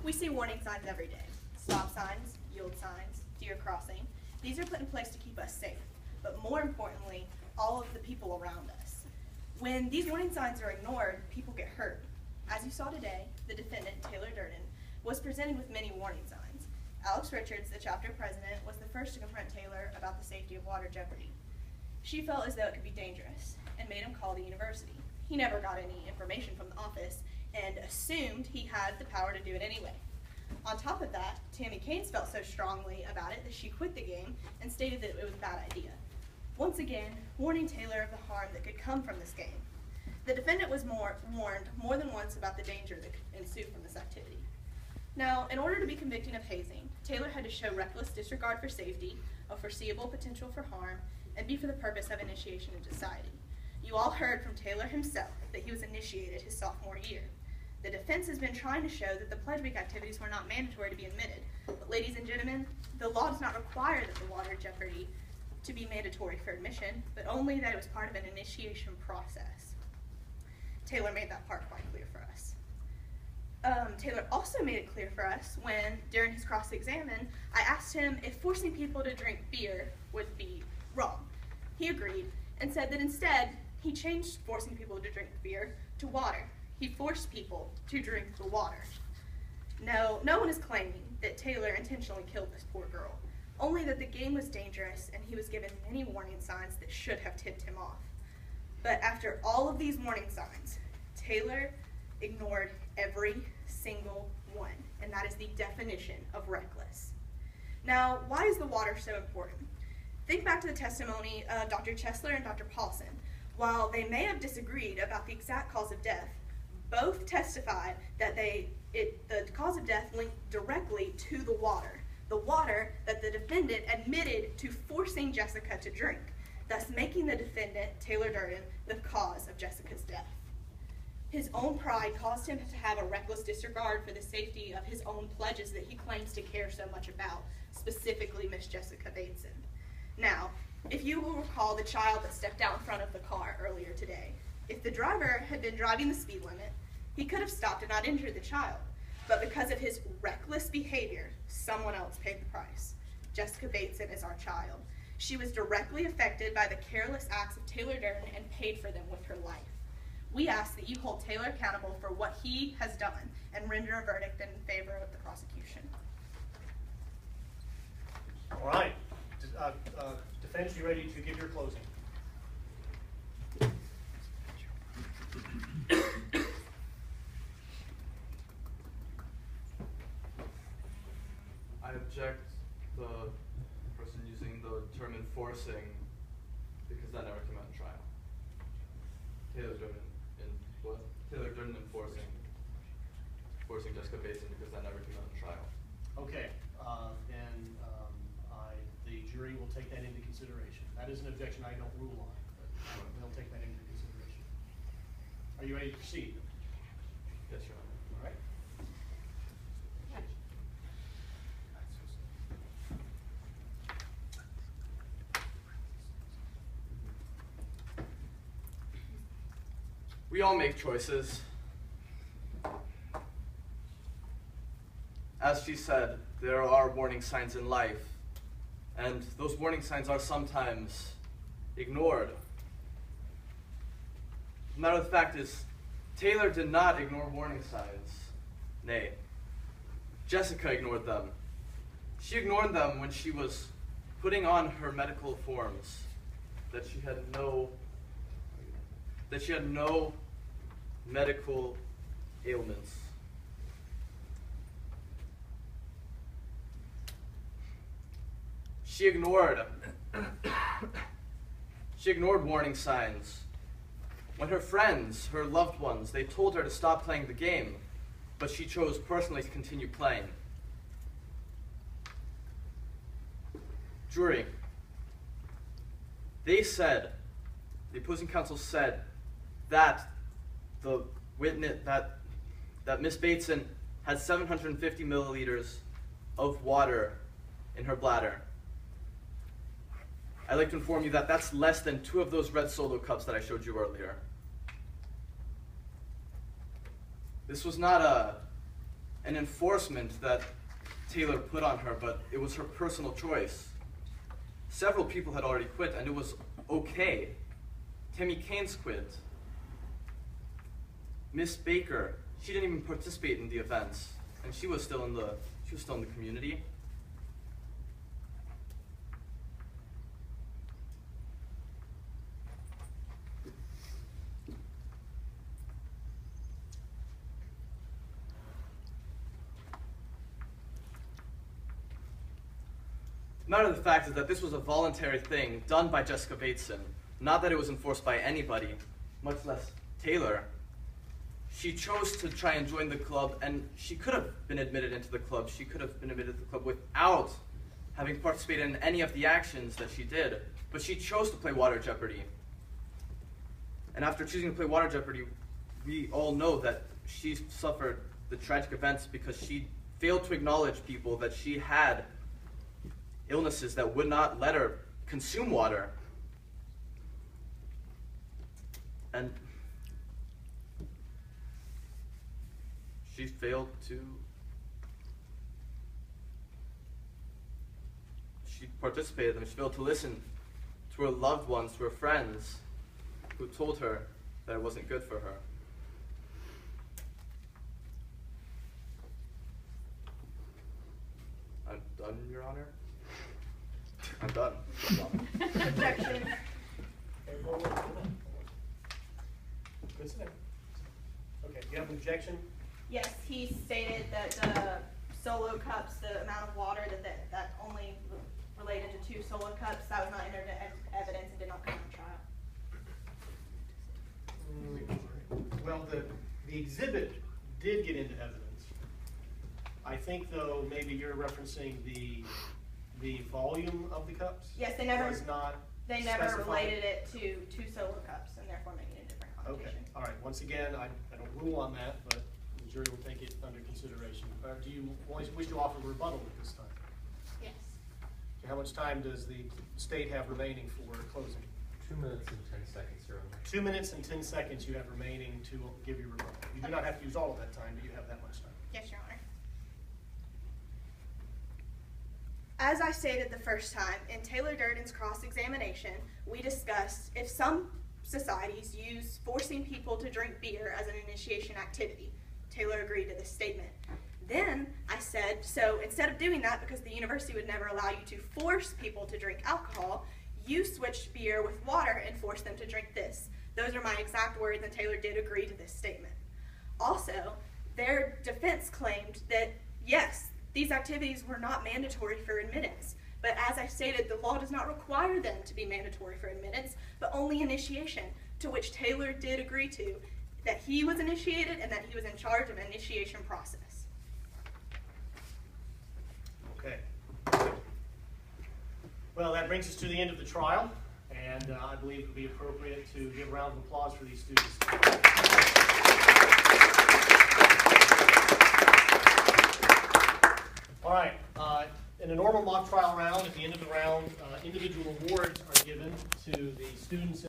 We see warning signs every day. Stop signs, yield signs, deer crossing. These are put in place to keep us safe, but more importantly, all of the people around us. When these warning signs are ignored, people get hurt. As you saw today, the defendant, Taylor Durden, was presented with many warning signs. Alex Richards, the chapter president, was the first to confront Taylor about the safety of water jeopardy. She felt as though it could be dangerous and made him call the university. He never got any information from the office and assumed he had the power to do it anyway. On top of that, Tammy Keynes felt so strongly about it that she quit the game and stated that it was a bad idea. Once again, warning Taylor of the harm that could come from this game. The defendant was warned more than once about the danger that could ensue from this activity. Now, in order to be convicted of hazing, Taylor had to show reckless disregard for safety, a foreseeable potential for harm, and be for the purpose of initiation into society. You all heard from Taylor himself that he was initiated his sophomore year. The defense has been trying to show that the Pledge Week activities were not mandatory to be admitted. But ladies and gentlemen, the law does not require that the water jeopardy to be mandatory for admission, but only that it was part of an initiation process. Taylor made that part quite clear for us. Taylor also made it clear for us when, during his cross-examen, I asked him if forcing people to drink beer would be wrong. He agreed and said that instead, he changed forcing people to drink beer to water. He forced people to drink the water. No one is claiming that Taylor intentionally killed this poor girl, only that the game was dangerous and he was given many warning signs that should have tipped him off. But after all of these warning signs, Taylor ignored every single one, and that is the definition of reckless. Now, why is the water so important? Think back to the testimony of Dr. Chesler and Dr. Paulson. While they may have disagreed about the exact cause of death, both testified that the cause of death linked directly to the water that the defendant admitted to forcing Jessica to drink, thus making the defendant, Taylor Durden, the cause of Jessica's death. His own pride caused him to have a reckless disregard for the safety of his own pledges that he claims to care so much about, specifically Miss Jessica Bateson. Now, if you will recall the child that stepped out in front of the car earlier today, if the driver had been driving the speed limit, he could have stopped and not injured the child. But because of his reckless behavior, someone else paid the price. Jessica Bateson is our child. She was directly affected by the careless acts of Taylor Durden and paid for them with her life. We ask that you hold Taylor accountable for what he has done and render a verdict in favor of the prosecution. All right. Defense, you ready to give your closing? I object the person using the term enforcing because that never came out in trial. Taylor Durden forcing Jessica Bateson because that never came out in trial. Okay, then the jury will take that into consideration. That is an objection I don't rule on, but they'll take that into consideration. Are you ready to proceed? Yes, Your Honor. All right. We all make choices. As she said, there are warning signs in life, and those warning signs are sometimes ignored. The matter of the fact is, Taylor did not ignore warning signs. Nay, Jessica ignored them. She ignored them when she was putting on her medical forms that she had no medical ailments. She ignored warning signs when her friends, her loved ones, they told her to stop playing the game, but she chose personally to continue playing. Jury, the opposing counsel said that the witness, that Miss Bateson had 750 milliliters of water in her bladder. I'd like to inform you that that's less than 2 of those red Solo cups that I showed you earlier. This was not an enforcement that Taylor put on her, but it was her personal choice. Several people had already quit, and it was okay. Tammy Keynes quit. Miss Baker, she didn't even participate in the events, and she was still in the community. The matter of the fact is that this was a voluntary thing done by Jessica Bateson, not that it was enforced by anybody, much less Taylor. She chose to try and join the club, and she could have been admitted into the club. She could have been admitted to the club without having participated in any of the actions that she did, but she chose to play Water Jeopardy. And after choosing to play Water Jeopardy, we all know that she suffered the tragic events because she failed to acknowledge people that she had illnesses that would not let her consume water. And she failed to... She participated and she failed to listen to her loved ones, to her friends, who told her that it wasn't good for her. I'm done, Your Honor. I'm done. Objection. Good to know. Okay, you have an objection? Yes, he stated that the solo cups, the amount of water that only related to 2 solo cups, that was not entered into evidence and did not come to trial. Well, the exhibit did get into evidence. I think, though, maybe you're referencing the volume of the cups? Yes, they never specified. related it to 2 solo cups and therefore making a different Okay, connotation. all right. Once again, I don't rule on that, but the jury will take it under consideration. Do you wish to offer a rebuttal at this time? Yes. Okay, how much time does the state have remaining for closing? 2 minutes and 10 seconds, Your Honor. 2 minutes and 10 seconds you have remaining to give your rebuttal. You do not have to use all of that time, but you have that much time. Yes, Your Honor. As I stated the first time, in Taylor Durden's cross-examination, we discussed if some societies use forcing people to drink beer as an initiation activity. Taylor agreed to this statement. Then I said, so instead of doing that, because the university would never allow you to force people to drink alcohol, you switched beer with water and forced them to drink this. Those are my exact words, and Taylor did agree to this statement. Also, their defense claimed that, yes, these activities were not mandatory for admittance, but as I stated, the law does not require them to be mandatory for admittance, but only initiation, to which Taylor did agree to, that he was initiated and that he was in charge of an initiation process. Okay. Well, that brings us to the end of the trial, and I believe it would be appropriate to give a round of applause for these students. All right, in a normal mock trial round, at the end of the round, individual awards are given to the students